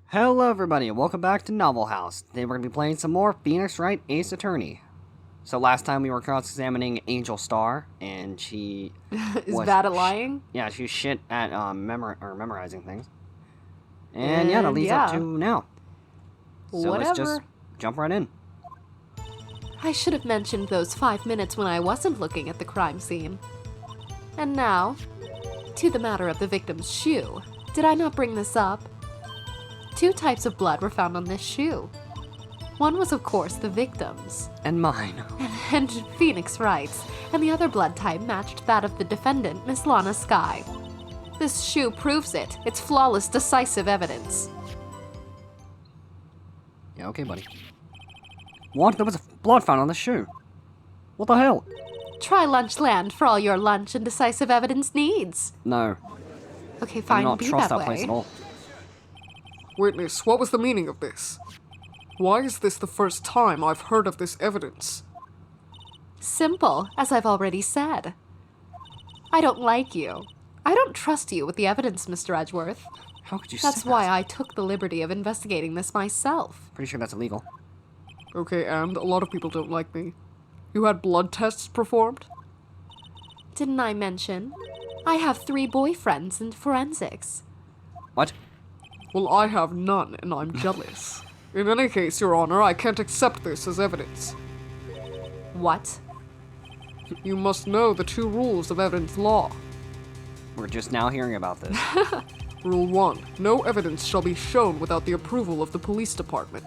Hello everybody, and welcome back to Novel House. Today we're going to be playing some more Phoenix Wright Ace Attorney. So last time we were cross-examining Angel Star, and she Is bad at lying? Yeah, she was shit at memorizing things. And yeah, that leads up to now. So let's just jump right in. I should have mentioned those 5 minutes when I wasn't looking at the crime scene. And now, to the matter of the victim's shoe. Did I not bring this up? 2 types of blood were found on this shoe. One was, of course, the victim's. And mine. And Phoenix Wright's. And the other blood type matched that of the defendant, Miss Lana Skye. This shoe proves it. It's flawless, decisive evidence. Yeah, okay, buddy. What? There was blood found on the shoe. What the hell? Try Lunchland for all your lunch and decisive evidence needs. No. Okay, fine, I do not be trust that that place way. at all. Witness, what was the meaning of this? Why is this the first time I've heard of this evidence? Simple, as I've already said. I don't like you. I don't trust you with the evidence, Mr. Edgeworth. How could you say that? That's why I took the liberty of investigating this myself. Pretty sure that's illegal. Okay, and a lot of people don't like me. You had blood tests performed? Didn't I mention? I have 3 boyfriends in forensics. What? Well, I have none, and I'm jealous. In any case, Your Honor, I can't accept this as evidence. What? You must know the 2 rules of evidence law. We're just now hearing about this. Rule 1. No evidence shall be shown without the approval of the police department.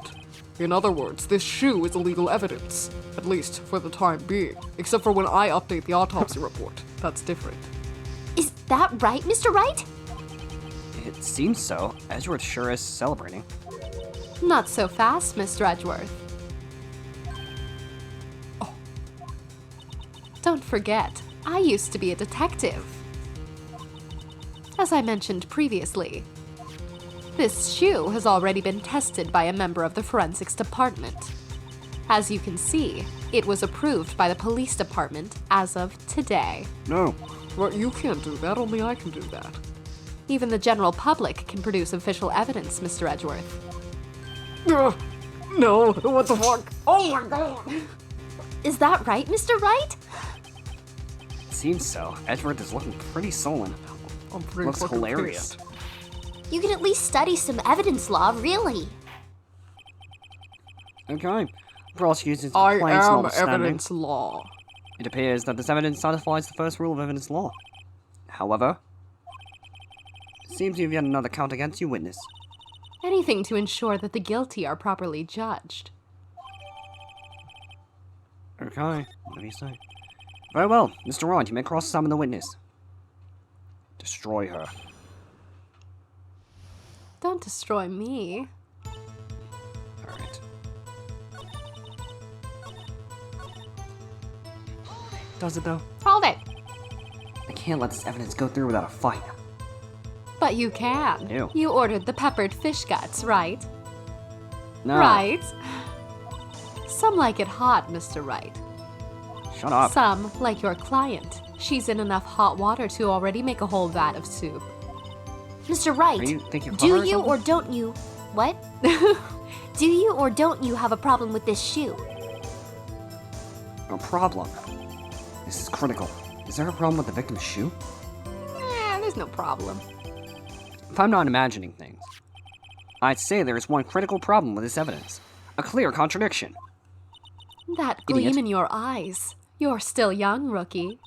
In other words, this shoe is illegal evidence. At least, for the time being. Except for when I update the autopsy report. That's different. Is that right, Mr. Wright? It seems so. Edgeworth sure is celebrating. Not so fast, Mr. Edgeworth. Oh. Don't forget, I used to be a detective. As I mentioned previously, this shoe has already been tested by a member of the forensics department. As you can see, it was approved by the police department as of today. No. Well, you can't do that, only I can do that. Even the general public can produce official evidence, Mr. Edgeworth. No, what the fuck? Oh my god! Is that right, Mr. Wright? Seems so. Edgeworth is looking pretty sullen. I'm pretty Looks fucking hilarious. pissed. You can at least study some evidence law, really. Okay. Prosecutors I complaints am notwithstanding, evidence law. it appears that this evidence satisfies the first rule of evidence law. However, it seems you've yet another count against you, witness. Anything to ensure that the guilty are properly judged. Okay, what do you say? Very well, Mr. Wright, you may cross-examine the witness. Destroy her. Don't destroy me. Alright. Does it though? Hold it! I can't let this evidence go through without a fight. But you can. Ew. You ordered the peppered fish guts, right? No. Right? Some like it hot, Mr. Wright. Shut up. Some, like your client. She's in enough hot water to already make a whole vat of soup. Mr. Wright, Are you thinking of do her or you something? or don't you... What? Do you or don't you have a problem with this shoe? No problem. This is critical. Is there a problem with the victim's shoe? There's no problem. If I'm not imagining things, I'd say there is one critical problem with this evidence. A clear contradiction. That gleam Idiot. in your eyes. You're still young, rookie.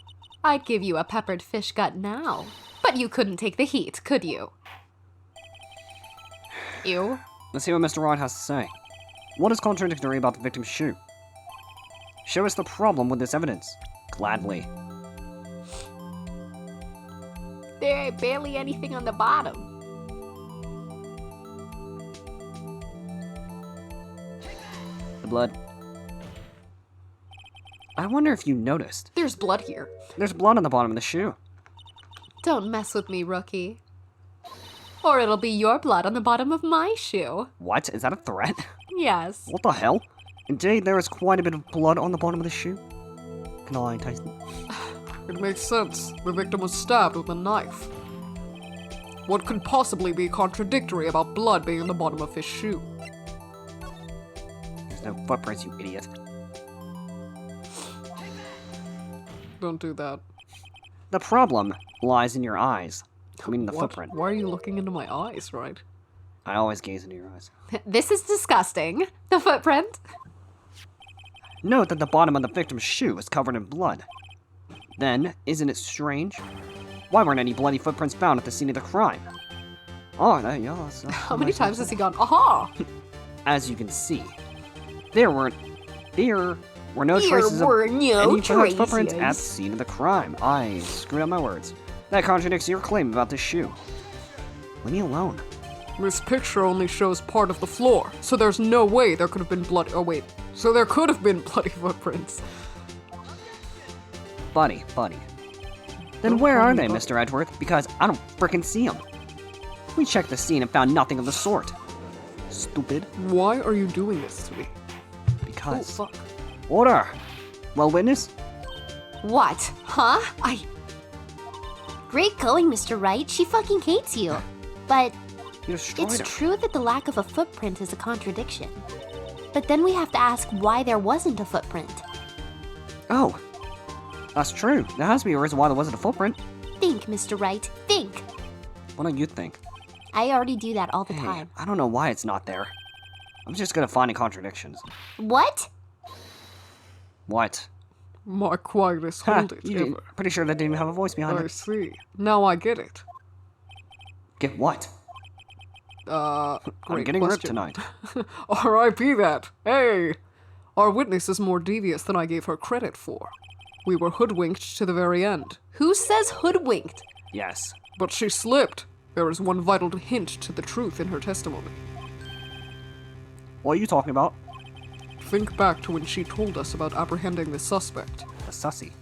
I'd give you a peppered fish gut now. But you couldn't take the heat, could you? Ew. Let's see what Mr. Wright has to say. What is contradictory about the victim's shoe? Show us the problem with this evidence. Gladly. There ain't barely anything on the bottom. The blood. I wonder if you noticed. There's blood here. There's blood on the bottom of the shoe. Don't mess with me, rookie. Or it'll be your blood on the bottom of my shoe. What? Is that a threat? Yes. What the hell? Indeed, there is quite a bit of blood on the bottom of the shoe. Can I taste it? It makes sense. The victim was stabbed with a knife. What could possibly be contradictory about blood being in the bottom of his shoe? There's no footprints, you idiot. Don't do that. The problem lies in your eyes. I mean, the What? footprint. Why are you looking into my eyes, right? I always gaze into your eyes. This is disgusting. The footprint? Note that the bottom of the victim's shoe is covered in blood. Then, isn't it strange? Why weren't any bloody footprints found at the scene of the crime? Oh, yeah. How many times has he gone, aha? As you can see, there were no There traces of were no any traces. footprints at the scene of the crime. I screwed up my words. That contradicts your claim about this shoe. Leave me alone. This picture only shows part of the floor, so there's no way there could have been blood. Oh wait, so there could have been bloody footprints. Buddy. Then where are they, Mr. Edgeworth? Because I don't frickin' see them. We checked the scene and found nothing of the sort. Stupid. Why are you doing this to me? Because. Oh fuck. Order! Well, witness? What? Huh? Great going, Mr. Wright. She fucking hates you. But You destroyed it's her. true that the lack of a footprint is a contradiction. But then we have to ask why there wasn't a footprint. Oh. That's true. There has to be a reason why there wasn't a footprint. Think, Mr. Wright. Think. What do you think? I already do that all the Hey, time. I don't know why it's not there. I'm just good at finding contradictions. What? What? My quietest Ha, hold it you ever. pretty sure that didn't even have a voice behind I it. see. Now I get it. Get what? Great I'm getting ripped question. tonight. R.I.P. that. Hey! Our witness is more devious than I gave her credit for. We were hoodwinked to the very end. Who says hoodwinked? Yes. But she slipped. There is one vital hint to the truth in her testimony. What are you talking about? Think back to when she told us about apprehending the suspect. The sussy.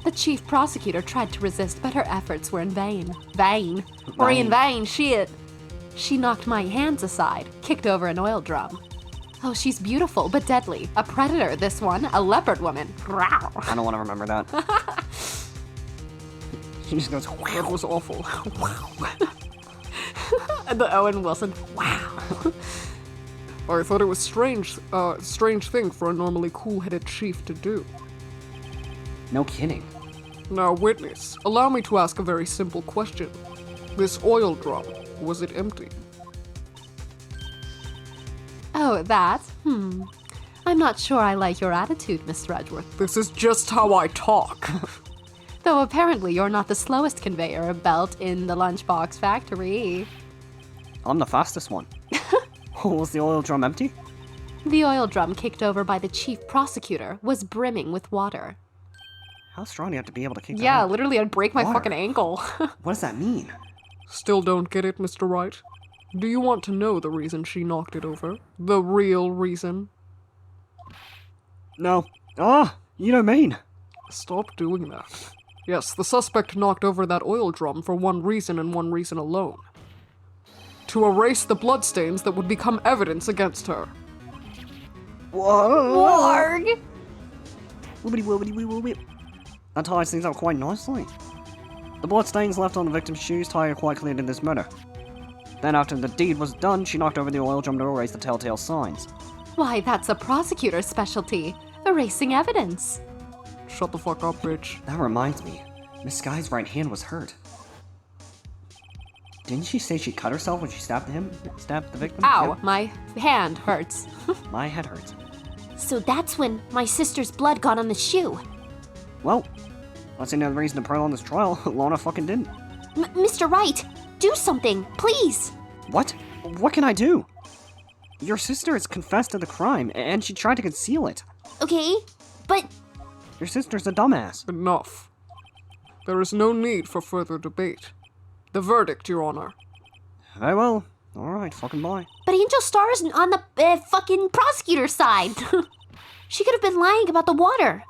The chief prosecutor tried to resist, but her efforts were in vain. Or in vain, shit. She knocked my hands aside, kicked over an oil drum. Oh, she's beautiful, but deadly. A predator, this one. A leopard woman. Growl. I don't want to remember that. She just goes, That was awful. And the Owen Wilson. Wow. I thought it was strange thing for a normally cool-headed chief to do. no kidding. Now, witness, allow me to ask a very simple question. This oil drum, was it empty? Oh, that? I'm not sure I like your attitude, Mr. Edgeworth. This is just how I talk. Though apparently you're not the slowest conveyor belt in the lunchbox factory. I'm the fastest one. Was the oil drum empty? The oil drum kicked over by the chief prosecutor was brimming with water. How strong do you have to be able to kick that Yeah, out? literally I'd break my Water. fucking ankle. What does that mean? Still don't get it, Mr. Wright? Do you want to know the reason she knocked it over? The real reason? No. Ah, you don't mean. Stop doing that. Yes, the suspect knocked over that oil drum for one reason and one reason alone. To erase the bloodstains that would become evidence against her. Whoa! Warg! Wibbity wobbity wee wee. That ties things up quite nicely. The bloodstains left on the victim's shoes tie her quite clear to this murder. Then after the deed was done, she knocked over the oil drum to erase the telltale signs. Why, that's a prosecutor's specialty. Erasing evidence. Shut the fuck up, bitch. That reminds me, Miss Sky's right hand was hurt. Didn't she say she cut herself when she stabbed the victim? Ow, my hand hurts. Yeah, my head hurts. So that's when my sister's blood got on the shoe. Well, that's another reason to prolong this trial. Lana fucking didn't. Mr. Wright, do something, please. What? What can I do? Your sister has confessed to the crime, and she tried to conceal it. Okay, but Your sister's a dumbass. Enough. There is no need for further debate. The verdict, Your Honor. Very well. Alright, fucking bye. but Angel Star isn't on the fucking prosecutor's side. She could have been lying about the water.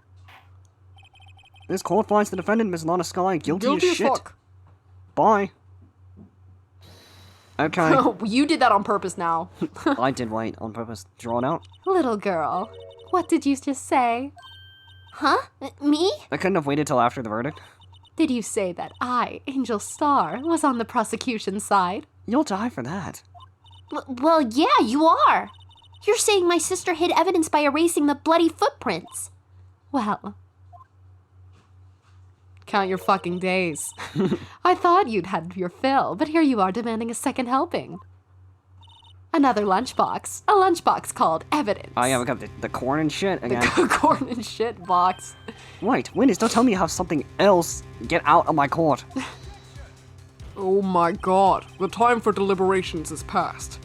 This court finds the defendant, Miss Lana Sky, guilty Guilty as as shit. fuck. Bye. Okay, Oh, you did that on purpose now. I did wait on purpose. Drawn out. Little girl, what did you just say? Huh? Me? I couldn't have waited till after the verdict. Did you say that I, Angel Star, was on the prosecution side? You'll die for that. Well, yeah, you are. You're saying my sister hid evidence by erasing the bloody footprints. Well, count your fucking days. I thought you'd had your fill, but here you are demanding a second helping. Another lunchbox. A lunchbox called evidence. Oh yeah, we got the corn and shit again. The corn and shit box. Wait, Wendy's, don't tell me you have something else. Get out of my court. Oh my god, the time for deliberations is past.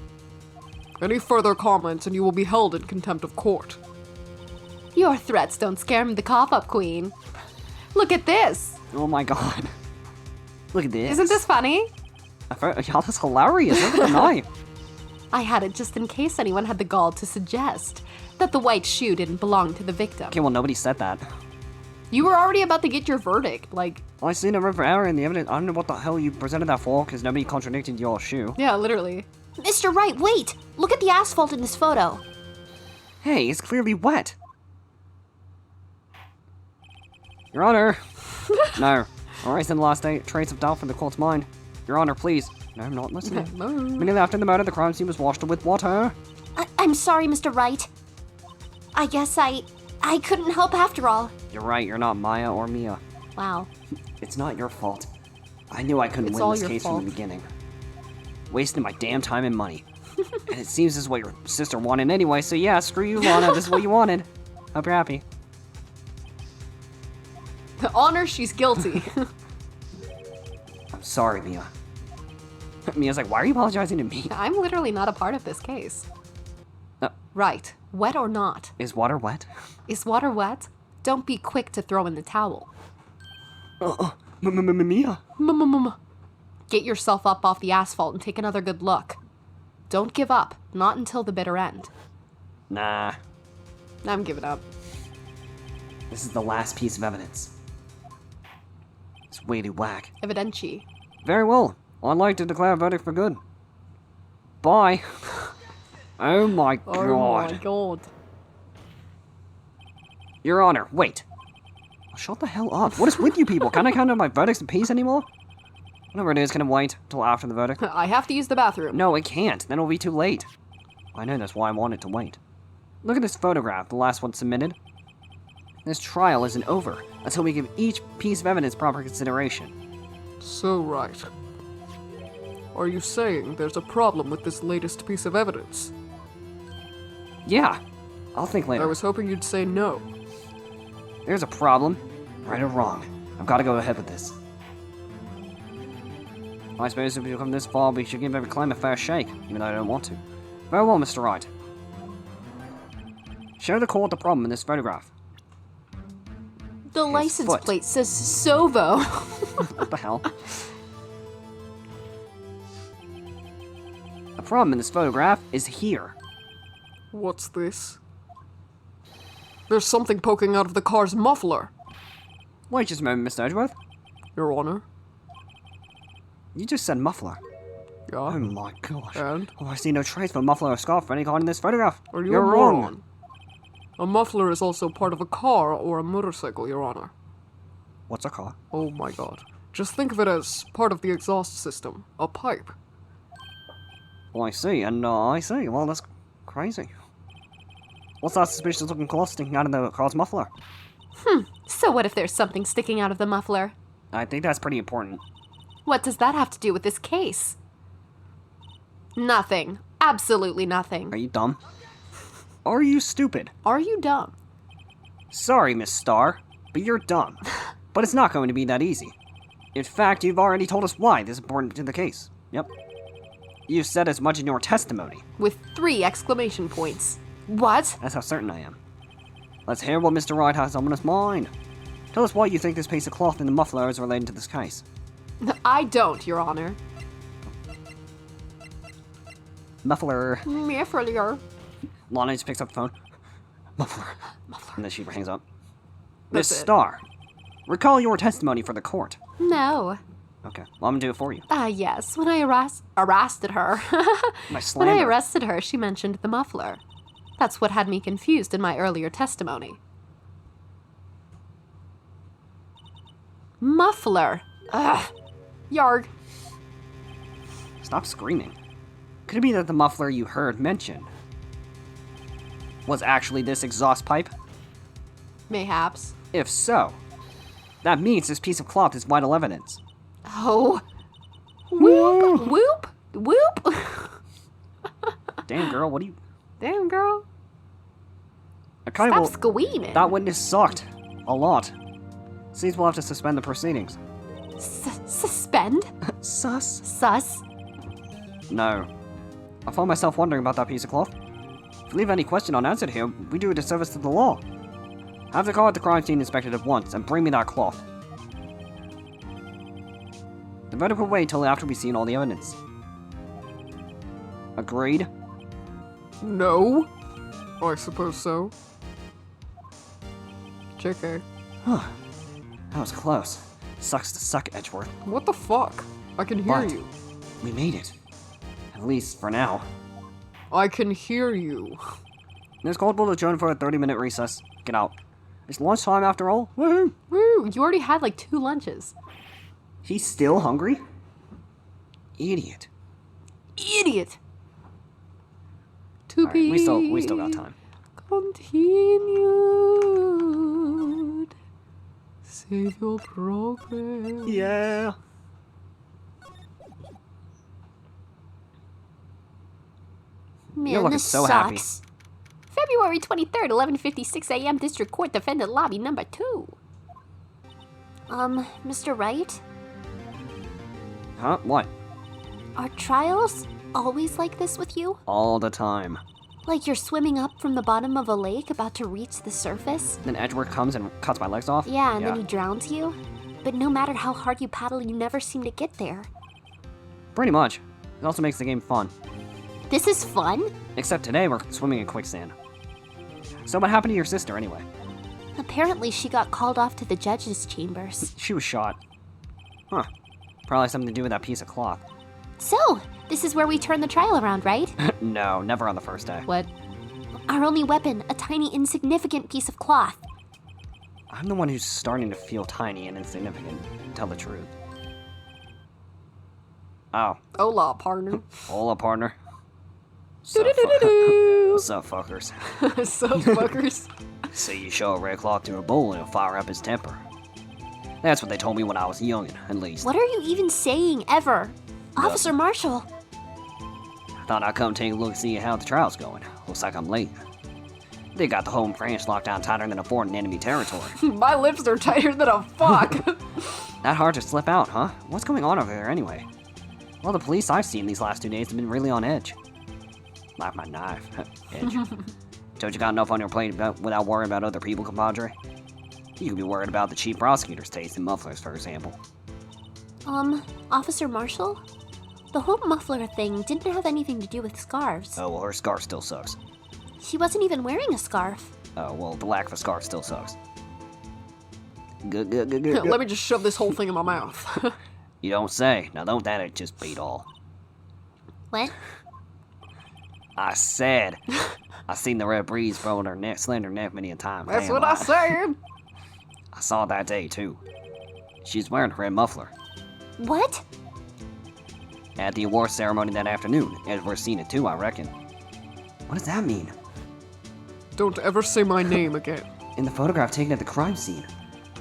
Any further comments and you will be held in contempt of court. Your threats don't scare me, the cop-up queen. Look at this. Oh my god. Look at this. Isn't this funny? Y'all, that's hilarious. Look at the knife. I had it just in case anyone had the gall to suggest that the white shoe didn't belong to the victim. Okay, well, nobody said that. You were already about to get your verdict, like... I see no room for error in the evidence. I don't know what the hell you presented that for, because nobody contradicted your shoe. Yeah, literally. Mr. Wright, wait! Look at the asphalt in this photo. Hey, it's clearly wet. Your Honor. No. Alright, in the last day, trace of doubt for the court's mind. Your Honor, please. No, I'm not listening. Immediately after the murder, the crime scene was washed with water. I'm sorry, Mr. Wright. I guess I couldn't help after all. You're right, you're not Maya or Mia. Wow. It's not your fault. I knew I couldn't It's win all this your case fault. from the beginning. Wasting my damn time and money. And it seems this is what your sister wanted anyway, so yeah, screw you, Lana. This is what you wanted. Hope you're happy. The honor, she's guilty. I'm sorry, Mia. Mia's like, why are you apologizing to me? I'm literally not a part of this case. Uh. Right. Wet or not? Is water wet? Is water wet? Don't be quick to throw in the towel. Mia. Get yourself up off the asphalt and take another good look. Don't give up. Not until the bitter end. Nah. I'm giving up. This is the last piece of evidence. It's way too whack. Evidenci. Very well. I'd like to declare a verdict for good. Bye. Oh my god. Oh my god. Your Honor, wait. Shut the hell up. What is with you people? Can't I count out my verdicts in peace anymore? Whatever it is, can it wait till after the verdict? I have to use the bathroom. No, it can't. Then it'll be too late. I know that's why I wanted to wait. Look at this photograph, the last one submitted. This trial isn't over until we give each piece of evidence proper consideration. So, right. Are you saying there's a problem with this latest piece of evidence? Yeah, I'll think I later. was hoping you'd say no. There's a problem, right or wrong. I've got to go ahead with this. I suppose if we've come this far, we should give every claim a fair shake, even though I don't want to. Very well, Mr. Wright. Show the court the problem in this photograph. The license foot. plate says Sovo. What the hell? The problem in this photograph is here. What's this? There's something poking out of the car's muffler, Wait just a moment, Mr. Edgeworth. Your Honor. You just said muffler. Oh Yeah? my gosh. And? Oh, I see no trace of a muffler or scarf of any kind in this photograph. Are you You're a wrong. moron? A muffler is also part of a car or a motorcycle, Your Honor. What's a car? Oh my god. Just think of it as part of the exhaust system. A pipe. Well, I see, and I see. Well, that's crazy. What's that suspicious looking cloth sticking out of the car's muffler? So what if there's something sticking out of the muffler? I think that's pretty important. What does that have to do with this case? Nothing. Absolutely nothing. Are you dumb? Are you stupid? Are you dumb? Sorry, Miss Starr, but you're dumb. But it's not going to be that easy. In fact, you've already told us why this is important to the case. Yep. You said as much in your testimony. With 3 exclamation points. What? That's how certain I am. Let's hear what Mr. Wright has on his mind. Tell us why you think this piece of cloth in the muffler is related to this case. I don't, Your Honor. Muffler. Muffler. Lana just picks up the phone. Muffler. And then she hangs up. Miss That's it. Starr, recall your testimony for the court. No. Okay, well, I'm gonna do it for you. Yes, when I arrested her. My When I slander. arrested her, she mentioned the muffler. That's what had me confused in my earlier testimony. Muffler. Ugh. Yarg. Stop screaming. Could it be that the muffler you heard mentioned was actually this exhaust pipe? Mayhaps. If so, that means this piece of cloth is vital evidence. Oh. Whoop, whoop, whoop. Damn, girl, what do you... Damn, girl. I kind Stop of... squeaming. That witness sucked. A lot. Seems we'll have to suspend the proceedings. Suspend? Sus? Sus? No. I find myself wondering about that piece of cloth. If we leave any question unanswered here, we do a disservice to the law. Have the car at the crime scene inspected at once, and bring me that cloth. The verdict will wait till after we've seen all the evidence. Agreed? No? I suppose so. JK. That was close. Sucks to suck, Edgeworth. What the fuck? I can hear But you. we made it. At least for now. I can hear you. It's called to adjourn for a 30-minute recess. Get out. It's lunchtime after all. Woohoo! Woo, you already had like 2 lunches. He's still hungry? Idiot. Idiot. To Alright, be we still got time. continued. Save your progress. Yeah. Man, You're looking this so sucks. February 23rd, 11:56 a.m. District Court Defendant Lobby number 2. Mr. Wright? Huh? What? Are trials always like this with you? All the time. Like you're swimming up from the bottom of a lake about to reach the surface? Then Edgeworth comes and cuts my legs off? Yeah, and then he drowns you? But no matter how hard you paddle, you never seem to get there. Pretty much. It also makes the game fun. This is fun? Except today we're swimming in quicksand. So what happened to your sister anyway? Apparently she got called off to the judge's chambers. She was shot. Huh. Probably something to do with that piece of cloth. So, this is where we turn the trial around, right? No, never on the first day. What? Our only weapon, a tiny insignificant piece of cloth. I'm the one who's starting to feel tiny and insignificant. Tell the truth. Oh. Hola, partner. Hola, partner. Do-do-do-do-do. What's up, fuckers? So fuckers. See you show a red cloth to a bull and it'll fire up his temper. That's what they told me when I was young, at least. What are you even saying, ever? Officer Marshall. I thought I'd come take a look and see how the trial's going. Looks like I'm late. They got the home branch locked down tighter than a fort in enemy territory. My lips are tighter than a fuck. That hard to slip out, huh? What's going on over there anyway? Well, the police I've seen these last 2 days have been really on edge. Like my knife. Edge. Don't you got enough on your plate without worrying about other people, compadre? You could be worried about the chief prosecutor's taste in mufflers, for example. Officer Marshall? The whole muffler thing didn't have anything to do with scarves. Oh, well, her scarf still sucks. She wasn't even wearing a scarf. Oh, well, the lack of a scarf still sucks. Good. Let me just shove this whole thing in my mouth. You don't say. Now, don't that just beat all. What? I said. I seen the red breeze blowing her neck, slender neck many a time. That's Damn, what I said. I saw it that day, too. She's wearing her red muffler. What? At the award ceremony that afternoon. Edward's seen it, too, I reckon. What does that mean? Don't ever say my name again. In the photograph taken at the crime scene,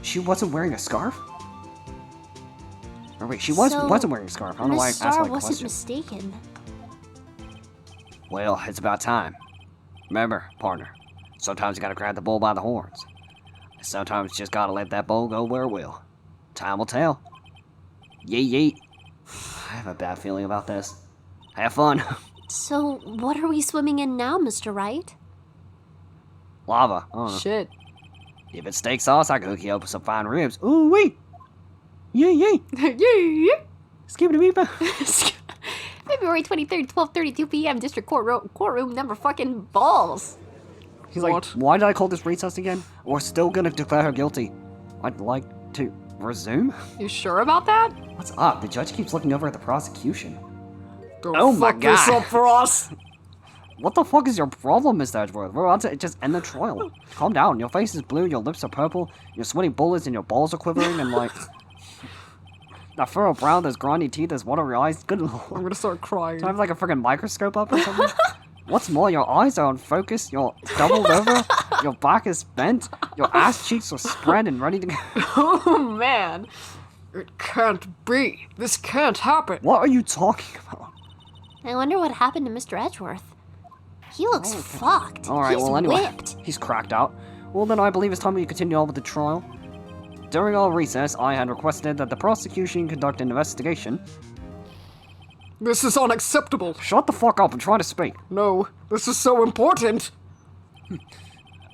she wasn't wearing a scarf? Or wait, she wasn't wearing a scarf. I don't know why I Miss asked Starr that wasn't question. mistaken. Well, it's about time. Remember, partner, sometimes you gotta grab the bull by the horns. And sometimes you just gotta let that bull go where it will. Time will tell. Yeet yeet. I have a bad feeling about this. Have fun. So, what are we swimming in now, Mr. Wright? Lava. I don't know. Shit. If it's steak sauce, I can hook you up with some fine ribs. Ooh wee. Yay yay. Yeah. Skip it a beep. February 23rd, 12:32 p.m. District Courtroom number fucking balls. He's like, What? why did I call this recess again? We're still gonna declare her guilty. I'd like to resume? You sure about that? What's up? The judge keeps looking over at the prosecution. Don't Oh my fuck this God. up for us. What the fuck is your problem, Mr. Edgeworth? We're about to just end the trial. Calm down. Your face is blue, your lips are purple, you're sweating bullets, and your balls are quivering, and like... That furrow brow, those grimy teeth, those watery eyes. Good I'm lord. gonna start crying. Do I have like a freaking microscope up or something? What's more, your eyes are unfocused, you're doubled over, your back is bent, your ass cheeks are spread and ready to go. Oh man. It can't be. This can't happen. What are you talking about? I wonder what happened to Mr. Edgeworth. He looks fucked. Alright, He's well anyway, whipped. he's cracked out. Well then I believe it's time we continue on with the trial. During our recess, I had requested that the prosecution conduct an investigation. This is unacceptable. Shut the fuck up, I'm trying to speak. No, this is so important.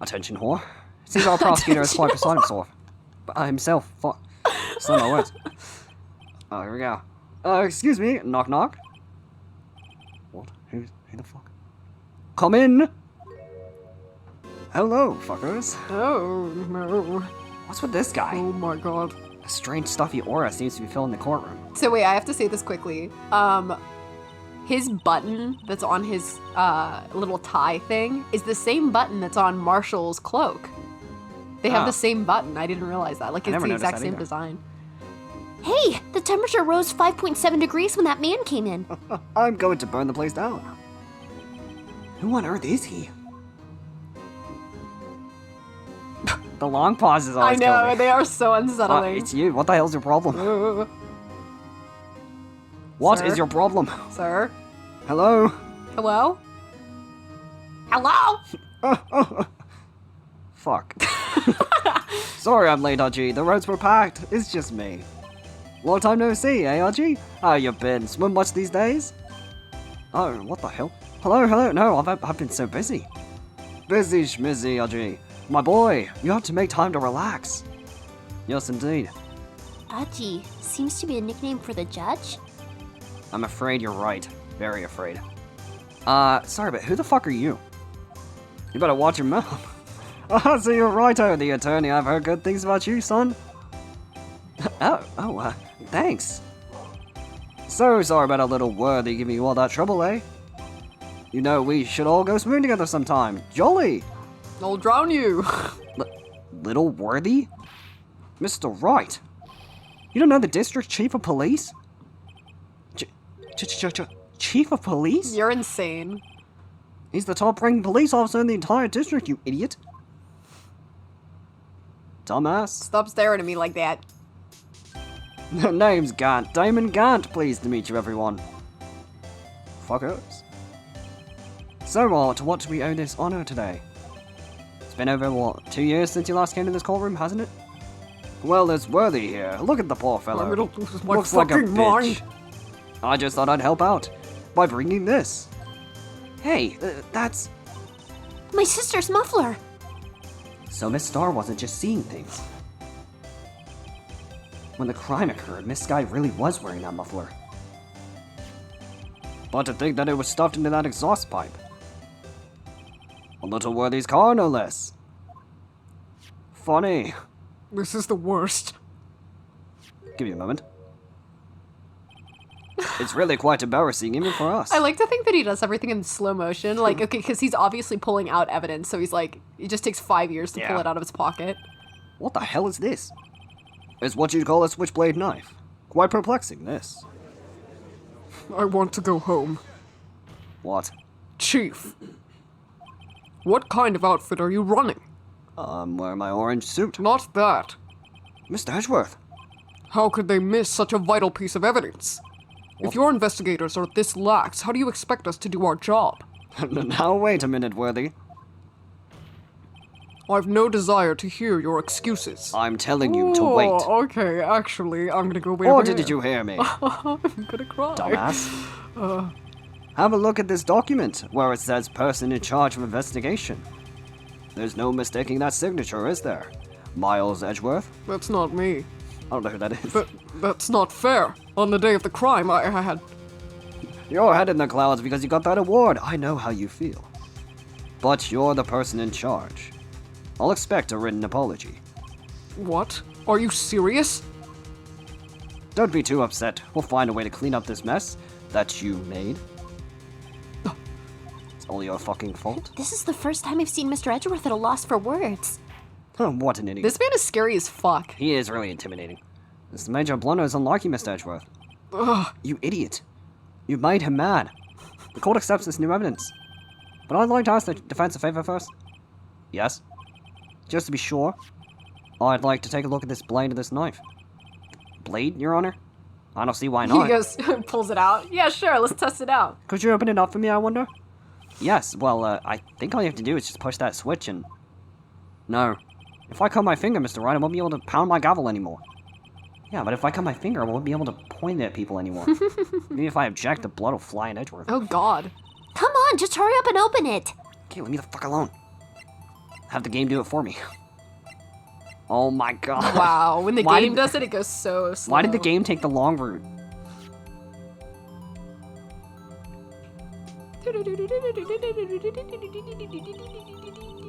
Attention, whore. Seems our prosecutor is quite beside himself. Fuck. Say my words. Oh, here we go. Excuse me. Knock, knock. What? Who the fuck? Come in. Hello, fuckers. Oh no. What's with this guy? Oh my god. A strange stuffy aura seems to be filling the courtroom. So wait, I have to say this quickly. His button that's on his little tie thing is the same button that's on Marshall's cloak. They have Oh. the same button. I didn't realize that. Like, I it's never the noticed exact that same either. design. Hey, the temperature rose 5.7 degrees when that man came in. I'm going to burn the place down. Who on earth is he? The long pauses I always kill know, me. they are so unsettling. It's you. What the hell's your problem? Uh, What is Sir? your problem? Sir? Hello? Hello? Hello? Fuck. Sorry I'm late, RG. The roads were packed. It's just me. Long time no see, eh, RG? How you been? Swim much these days? Oh, what the hell? Hello, hello. No, I've been so busy. Busy schmizzy, RG. My boy, you have to make time to relax. Yes, indeed. Aji seems to be a nickname for the judge. I'm afraid you're right. Very afraid. Sorry, but who the fuck are you? You better watch your mouth. So you're right, the attorney. I've heard good things about you, son. Thanks. So sorry about a little worthy giving you all that trouble, eh? You know, we should all go swimming together sometime. Jolly! I'll drown you. Little worthy? Mr. Wright. You don't know the district chief of police? Chief of police? You're insane. He's the top-ranking police officer in the entire district, you idiot. Dumbass. Stop staring at me like that. Name's Gant. Damon Gant. Pleased to meet you, everyone. Fuckers. So, to what do we owe this honor today? It's been over, 2 years since you last came to this courtroom, hasn't it? Well, there's Worthy here. Look at the poor fellow. I'm gonna lose my Looks like a fucking bitch. mind. I just thought I'd help out by bringing this. Hey, that's... My sister's muffler. So Miss Star wasn't just seeing things. When the crime occurred, Miss Sky really was wearing that muffler. But to think that it was stuffed into that exhaust pipe. A little Worthy's car, no less. Funny. This is the worst. Give me a moment. It's really quite embarrassing, even for us. I like to think that he does everything in slow motion. Like, okay, because he's obviously pulling out evidence, so he's like, it just takes 5 years to pull Yeah. it out of his pocket. What the hell is this? It's what you'd call a switchblade knife. Quite perplexing, this. I want to go home. What? Chief. What kind of outfit are you running? I'm wearing my orange suit. Not that. Mr. Edgeworth. How could they miss such a vital piece of evidence? If your investigators are this lax, how do you expect us to do our job? Now wait a minute, Worthy. I've no desire to hear your excuses. I'm telling you to wait. Oh, okay, actually, I'm gonna go wait Or over did here. you hear me? I'm gonna cry. Dumbass. Have a look at this document where it says person in charge of investigation. There's no mistaking that signature, is there? Miles Edgeworth? That's not me. I don't know who that is. That's not fair. On the day of the crime, I had... You're head in the clouds because you got that award. I know how you feel. But you're the person in charge. I'll expect a written apology. What? Are you serious? Don't be too upset. We'll find a way to clean up this mess that you made. It's all your fucking fault. This is the first time I've seen Mr. Edgeworth at a loss for words. What an idiot. This man is scary as fuck. He is really intimidating. This major blunder is unlucky, Mr. Edgeworth. Ugh. You idiot. You made him mad. The court accepts this new evidence. But I'd like to ask the defense a favor first. Yes? Just to be sure, I'd like to take a look at this blade of this knife. Blade, Your Honor? I don't see why not. He goes, pulls it out. Yeah, sure, let's test it out. Could you open it up for me, I wonder? Yes, well, I think all you have to do is just push that switch and... No. If I cut my finger, Mr. Wright, I won't be able to pound my gavel anymore. Yeah, but if I cut my finger, I won't be able to point it at people anymore. Maybe if I object, the blood will fly in Edgeworth. Oh, God. Come on, just hurry up and open it. Okay, leave me the fuck alone. Have the game do it for me. Oh my god. Wow, when the Why game did- does it, it goes so slow. Why did the game take the long route?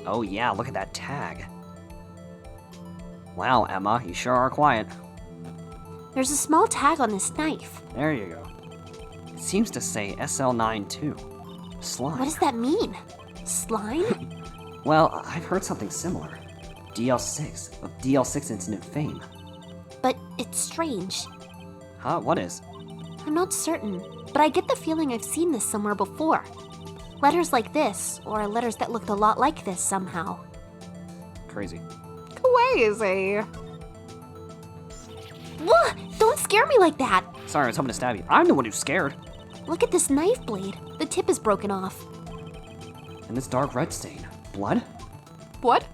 Oh yeah, look at that tag. Wow, Emma, you sure are quiet. There's a small tag on this knife. There you go. It seems to say SL9 too. Slime. What does that mean? Slime? Well, I've heard something similar. DL6, of DL6 incident fame. But it's strange. Huh, what is? I'm not certain, but I get the feeling I've seen this somewhere before. Letters like this, or letters that looked a lot like this somehow. Crazy. Crazy. What? Don't scare me like that! Sorry, I was hoping to stab you. I'm the one who's scared. Look at this knife blade. The tip is broken off. And this dark red stain. Blood? What?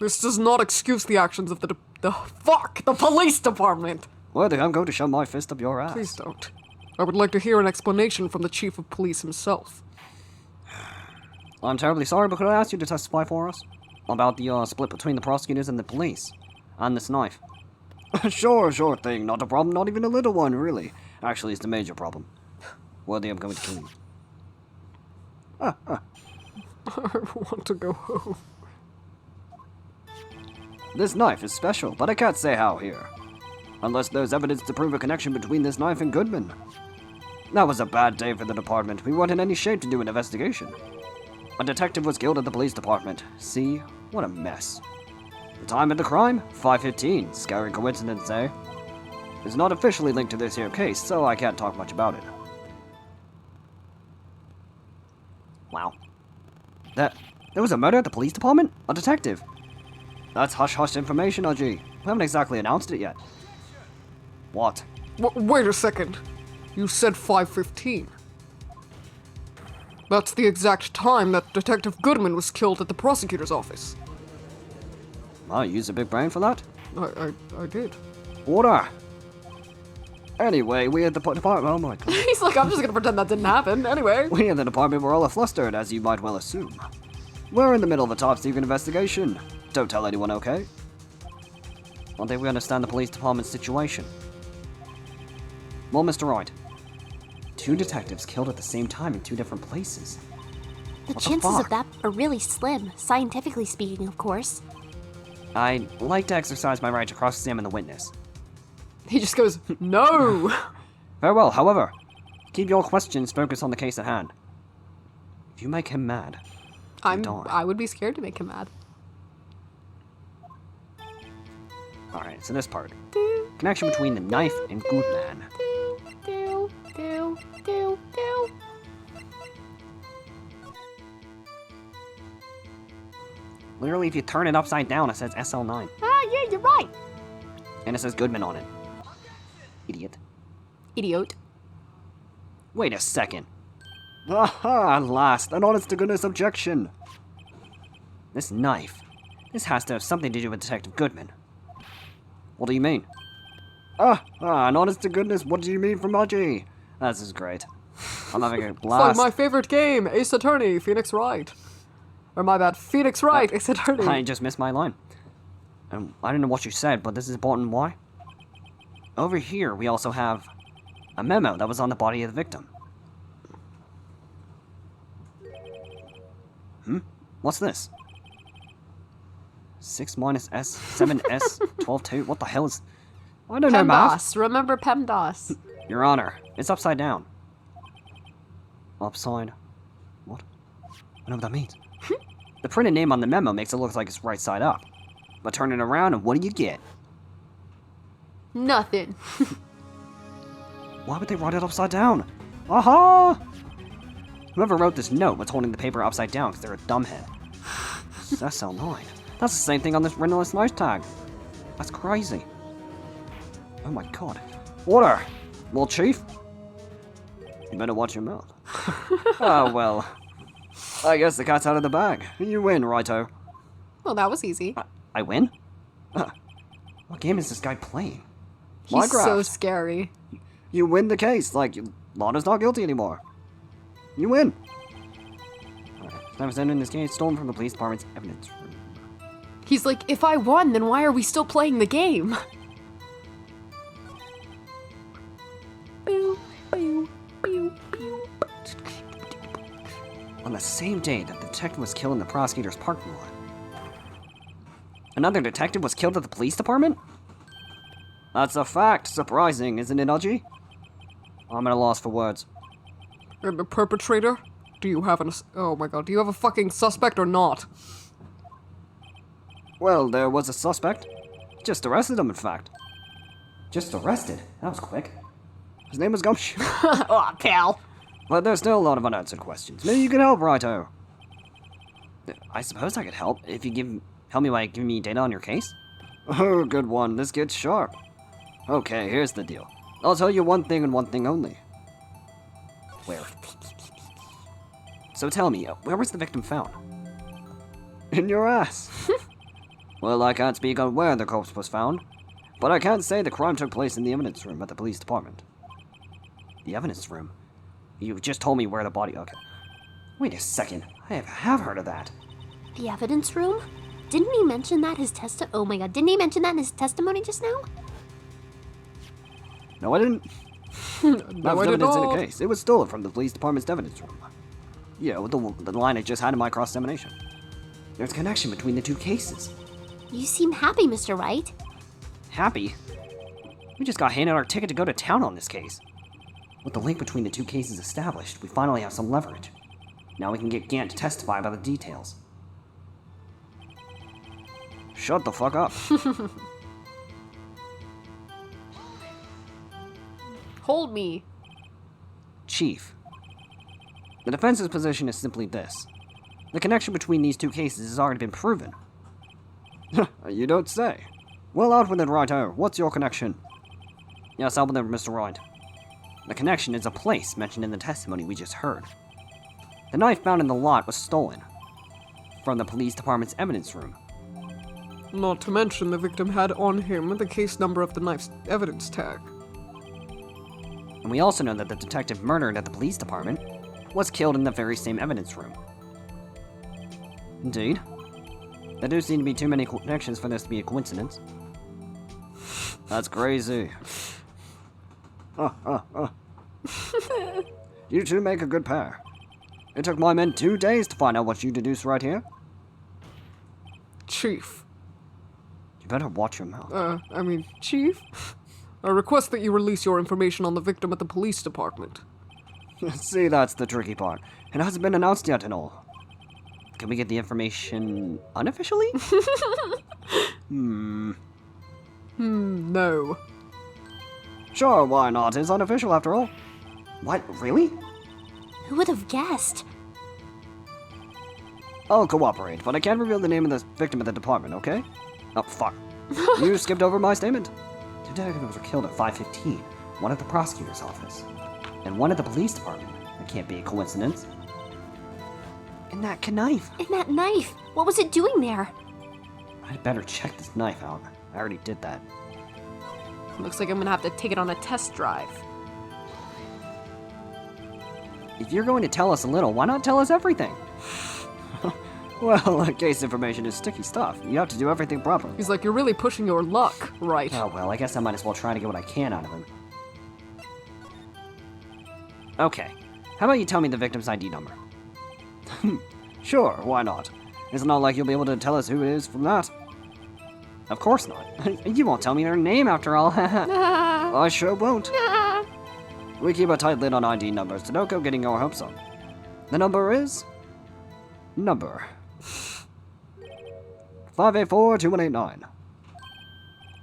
This does not excuse the actions of the police department. Worthy, I'm going to shove my fist up your ass. Please don't. I would like to hear an explanation from the chief of police himself. I'm terribly sorry, but could I ask you to testify for us? About the split between the prosecutors and the police. And this knife. Sure thing. Not a problem, not even a little one, really. Actually, it's the major problem. Worthy, I'm going to kill you. I want to go home. This knife is special, but I can't say how here. Unless there's evidence to prove a connection between this knife and Goodman. That was a bad day for the department. We weren't in any shape to do an investigation. A detective was killed at the police department. See? What a mess. The time of the crime? 5:15. Scary coincidence, eh? It's not officially linked to this here case, so I can't talk much about it. Wow. There was a murder at the police department? A detective? That's hush-hush information, OG. We haven't exactly announced it yet. What? Wait a second. You said 5:15. That's the exact time that Detective Goodman was killed at the prosecutor's office. Oh, you use a big brain for that? I did. Order! Anyway, we at the department. Oh my god. He's like, I'm just gonna pretend that didn't happen. Anyway. We at the department were all flustered, as you might well assume. We're in the middle of a top secret investigation. Don't tell anyone, okay? Well, think we understand the police department's situation. Well, Mr. Wright, 2 detectives killed at the same time in 2 different places. The What the chances fuck? of that are really slim, scientifically speaking, of course. I'd like to exercise my right to cross-examine the witness. He just goes, no. Very well, however, keep your questions focused on the case at hand. If you make him mad, I would be scared to make him mad. Alright, so this part. Connection between the knife and Goodman. Literally, if you turn it upside down, it says SL9. Ah, yeah, you're right. And it says Goodman on it. Idiot. Idiot. Wait a second. Aha, at last, an honest-to-goodness objection. This knife. This has to have something to do with Detective Goodman. What do you mean? An honest-to-goodness, what do you mean from Audrey? This is great. I'm having a It's like blast. my favorite game, Ace Attorney, Phoenix Wright. Or my bad, Phoenix Wright, Ace Attorney. I just missed my line. And I don't know what you said, but this is important. Why? Over here, we also have a memo that was on the body of the victim. What's this? 6 minus S, 7 S, 12 2. What the hell is... I don't know math. PEMDAS. Remember PEMDAS. Your Honor, it's upside down. Upside... What? I don't know what that means. The printed name on the memo makes it look like it's right side up. But turn it around and what do you get? Nothing. Why would they write it upside down? Aha! Whoever wrote this note was holding the paper upside down because they're a dumbhead. SL9. That's the same thing on this Rentless Nice tag. That's crazy. Oh my god. Order! Well, Chief? You better watch your mouth. Oh, well. I guess the cat's out of the bag. You win, Righto. Well, that was easy. I win? What game is this guy playing? He's Minecraft. so scary. You win the case. Like, Lana's not guilty anymore. You win. Alright, that was in this case stolen from the police department's evidence room. He's like, if I won, then why are we still playing the game? Boo, boo, boo, boo. On the same day that the detective was killed in the prosecutor's parking lot. Another detective was killed at the police department? That's a fact. Surprising, isn't it, Udgy? I'm at a loss for words. And the perpetrator? Do you have oh my god, do you have a fucking suspect or not? Well, there was a suspect. Just arrested him, in fact. Just arrested? That was quick. His name was Gumshoe. Aw, pal. But there's still a lot of unanswered questions. Maybe you can help, Righto. I suppose I could help if you help me by giving me data on your case. Oh, good one. This gets sharp. Okay, here's the deal. I'll tell you one thing and one thing only. Where? So tell me, where was the victim found? In your ass. Well, I can't speak on where the corpse was found, but I can say the crime took place in the evidence room at the police department. The evidence room? You just told me where the body... Okay. Wait a second. I have heard of that. The evidence room? Didn't he mention that oh my god, didn't he mention that in his testimony just now? No, I didn't. That No, was I did evidence in not. the case. It was stolen from the police department's evidence room. Yeah, with the line I just had in my cross-examination. There's a connection between the two cases. You seem happy, Mr. Wright. Happy? We just got handed our ticket to go to town on this case. With the link between the two cases established, we finally have some leverage. Now we can get Gant to testify about the details. Shut the fuck up. Hold me. Chief. The defense's position is simply this. The connection between these two cases has already been proven. You don't say. Well, out with it, Righto. What's your connection? Yes, out with it, Mr. Wright. The connection is a place mentioned in the testimony we just heard. The knife found in the lot was stolen from the police department's evidence room. Not to mention the victim had on him the case number of the knife's evidence tag. And we also know that the detective murdered at the police department was killed in the very same evidence room. Indeed. There do seem to be too many connections for this to be a coincidence. That's crazy. You two make a good pair. It took my men 2 days to find out what you deduced right here. Chief. You better watch your mouth. Chief? I request that you release your information on the victim at the police department. See, that's the tricky part. It hasn't been announced yet and all. Can we get the information unofficially? No. Sure, why not? It's unofficial after all. What, really? Who would have guessed? I'll cooperate, but I can't reveal the name of the victim at the department, okay? Oh, fuck. You skipped over my statement. 2 detectives were killed at 5:15. One at the prosecutor's office. And one at the police department. That can't be a coincidence. And that knife. And that knife, what was it doing there? I'd better check this knife out. I already did that. Looks like I'm gonna have to take it on a test drive. If you're going to tell us a little, why not tell us everything? Well, case information is sticky stuff. You have to do everything properly. He's like, you're really pushing your luck, right? Oh, well, I guess I might as well try to get what I can out of him. Okay. How about you tell me the victim's ID number? Sure, why not? It's not like you'll be able to tell us who it is from that. Of course not. You won't tell me their name after all. I sure won't. We keep a tight lid on ID numbers, so don't go getting your hopes up. The number is... Number... 584-2189.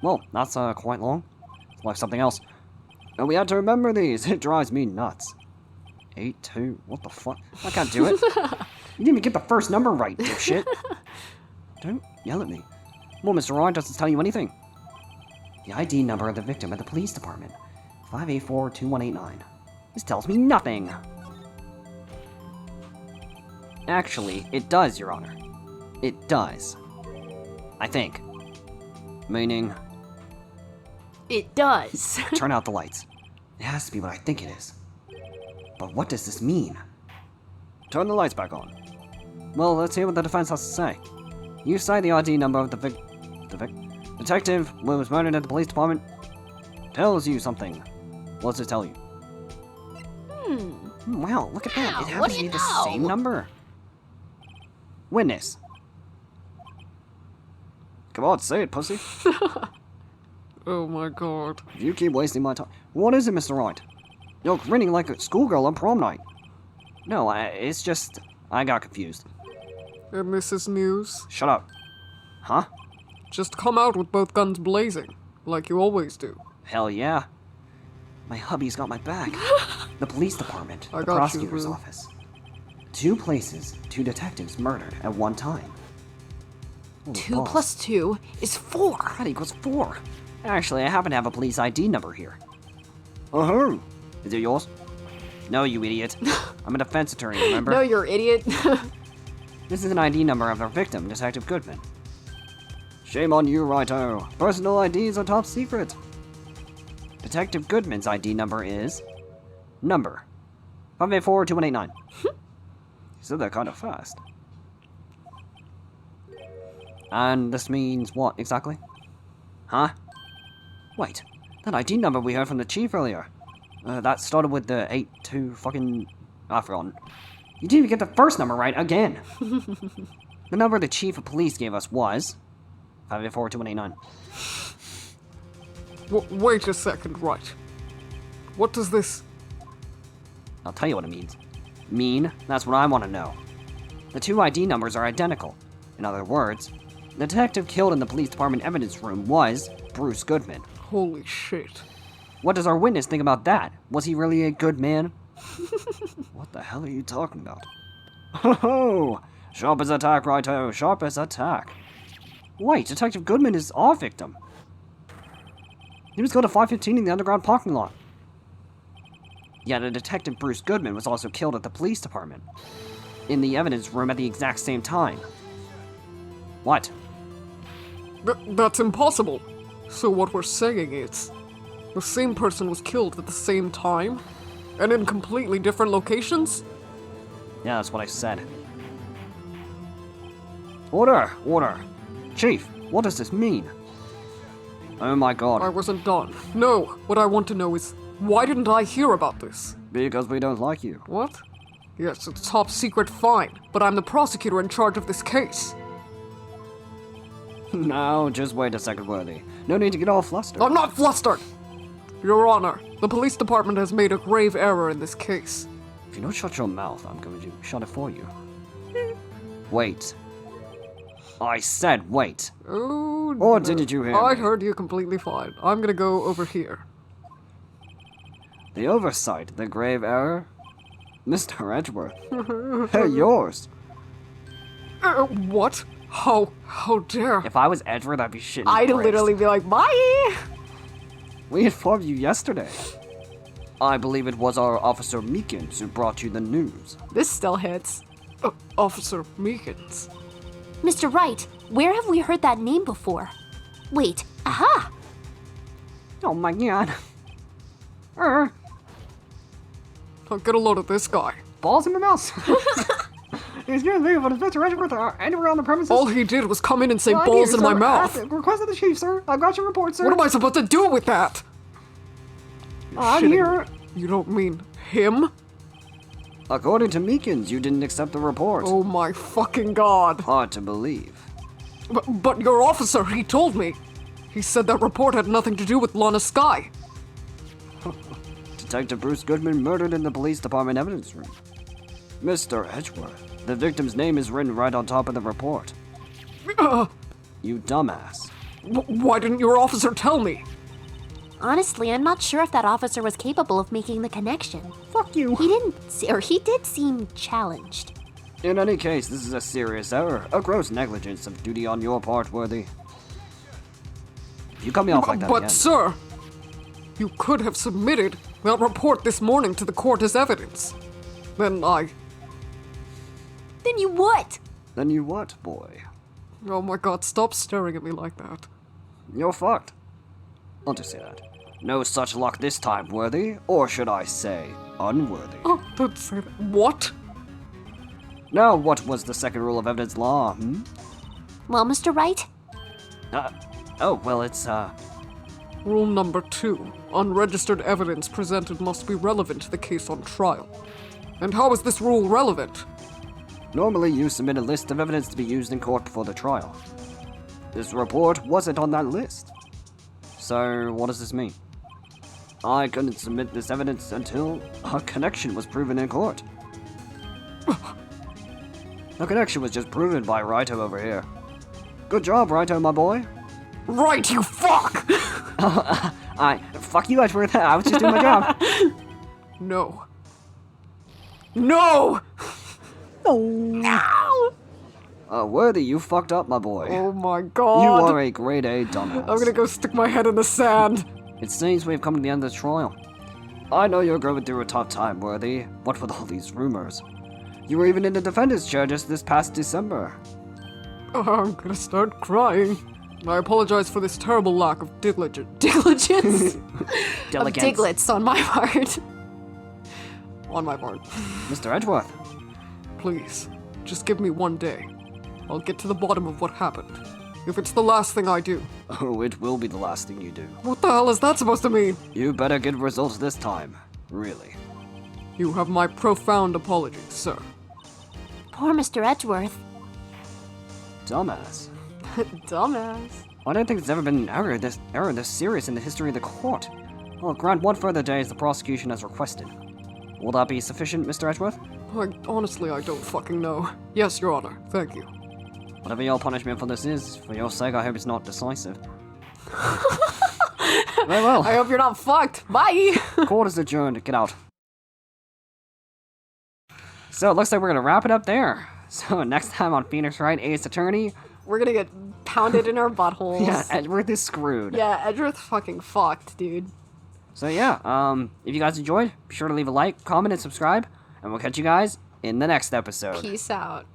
Well, that's quite long. It's like something else. And we had to remember these. It drives me nuts. 82. What the fuck? I can't do it. You didn't even get the first number right, dipshit. Don't yell at me. Well, Mr. Wright doesn't tell you anything. The ID number of the victim at the police department. 584-2189. This tells me nothing. Actually, it does, Your Honor. It does. I think. Meaning... It does. Turn out the lights. It has to be what I think it is. But what does this mean? Turn the lights back on. Well, let's hear what the defense has to say. You say the ID number of the detective who was murdered at the police department tells you something. What does it tell you? Wow, look at that. Wow, It what happens do to be you the know? same number. Witness. Come on, say it, pussy. Oh my god. You keep wasting my time. What is it, Mr. Wright? You're grinning like a schoolgirl on prom night. No, it's just... I got confused. And this is news? Shut up. Huh? Just come out with both guns blazing, like you always do. Hell yeah. My hubby's got my back. The police department, I the got you, prosecutor's boo. office. 2 places, 2 detectives murdered at one time. Holy 2 balls. plus 2 is 4. That equals 4. Actually, I happen to have a police ID number here. Oh, is it yours? No, you idiot. I'm a defense attorney, remember? No, you're idiot. This is an ID number of our victim, Detective Goodman. Shame on you, Righto. Personal IDs are top secret. Detective Goodman's ID number is... Number. 584-2189. You said that kind of fast. And this means what, exactly? Huh? Wait, that ID number we heard from the chief earlier. That started with the 82 fucking... I've forgotten. You didn't even get the first number right again. The number the chief of police gave us was... 584-2189. Wait a second, Wright. What does this... I'll tell you what it means. Mean? That's what I want to know. The 2 ID numbers are identical. In other words, the detective killed in the police department evidence room was Bruce Goodman. Holy shit. What does our witness think about that? Was he really a good man? What the hell are you talking about? Oh, sharp as attack, righto, sharp as attack. Wait, Detective Goodman is our victim. He was killed at 5:15 in the underground parking lot. Yet a Detective Bruce Goodman was also killed at the police department. In the evidence room at the exact same time. What? That's impossible. So what we're saying is, the same person was killed at the same time? And in completely different locations? Yeah, that's what I said. Order! Order! Chief, what does this mean? Oh my god. I wasn't done. No, what I want to know is, why didn't I hear about this? Because we don't like you. What? Yes, it's top secret, fine, but I'm the prosecutor in charge of this case. Now, just wait a second, Worthy. No need to get all flustered. I'm not flustered! Your Honor, the police department has made a grave error in this case. If you don't shut your mouth, I'm going to shut it for you. Wait. I said wait. Oh, Or no. didn't you hear I me? heard you completely fine. I'm gonna go over here. The oversight, the grave error? Mr. Edgeworth. They're yours. What? How dare... If I was Edgeworth, I'd be shitting I'd bricks. literally be like, bye! We informed you yesterday. I believe it was our Officer Meekins who brought you the news. This still hits. Officer Meekins. Mr. Wright, where have we heard that name before? Wait, aha! Oh my god. I'll get a load of this guy. Balls in my mouth. Excuse me, but is Mr. Edgeworth anywhere on the premises? All he did was come in and say balls in my mouth. Request of the chief, sir. I've got your report, sir. What am I supposed to do with that? I'm Shitting here. me. You don't mean him? According to Meekins, you didn't accept the report. Oh my fucking god. Hard to believe. But your officer, he told me. He said that report had nothing to do with Lana Sky. Detective Bruce Goodman murdered in the police department evidence room. Mr. Edgeworth, the victim's name is written right on top of the report. You dumbass. Why didn't your officer tell me? Honestly, I'm not sure if that officer was capable of making the connection. Fuck you. He did seem challenged. In any case, this is a serious error, a gross negligence of duty on your part, Worthy. If you cut me off like that But again... sir, you could have submitted that report this morning to the court as evidence. Then Then you what? Then you what, boy? Oh my god, stop staring at me like that. You're fucked. I'll just say that. No such luck this time, Worthy. Or should I say, unworthy. Oh, don't say that. What? Now, what was the second rule of evidence law, Well, Mr. Wright? It's, Rule number 2. Unregistered evidence presented must be relevant to the case on trial. And how is this rule relevant? normally you submit a list of evidence to be used in court before the trial. This report wasn't on that list. So, what does this mean? I couldn't submit this evidence until a connection was proven in court. The connection was just proven by Wright over here. Good job, Wright, my boy. Right, you fuck! Fuck you, Edgeworth. I was just doing my job. No. No! No! Worthy, you fucked up, my boy. Oh my god. You are a grade A dumbass. I'm gonna go stick my head in the sand. It seems we've come to the end of the trial. I know you're going through a tough time, Worthy. What with all these rumors? You were even in the defendant's chair just this past December. Oh, I'm gonna start crying. I apologize for this terrible lack of diligence. Diligence? Of Diligence. diglets on my part. On my part. Mr. Edgeworth. Please, just give me one day. I'll get to the bottom of what happened. If it's the last thing I do. Oh, it will be the last thing you do. What the hell is that supposed to mean? You better get results this time. Really. You have my profound apologies, sir. Poor Mr. Edgeworth. Dumbass. Dumbass. I don't think there's ever been an error this serious in the history of the court. I'll grant one further day as the prosecution has requested. Will that be sufficient, Mr. Edgeworth? Honestly, I don't fucking know. Yes, Your Honor. Thank you. Whatever your punishment for this is, for your sake, I hope it's not decisive. Very well. I hope you're not fucked. Bye! Court is adjourned. Get out. So it looks like we're gonna wrap it up there. So next time on Phoenix Wright, Ace Attorney, We're gonna get pounded in our buttholes. yeah, Edgeworth is screwed. Yeah, Edgeworth fucking fucked, dude. So yeah, if you guys enjoyed, be sure to leave a like, comment, and subscribe, and we'll catch you guys in the next episode. Peace out.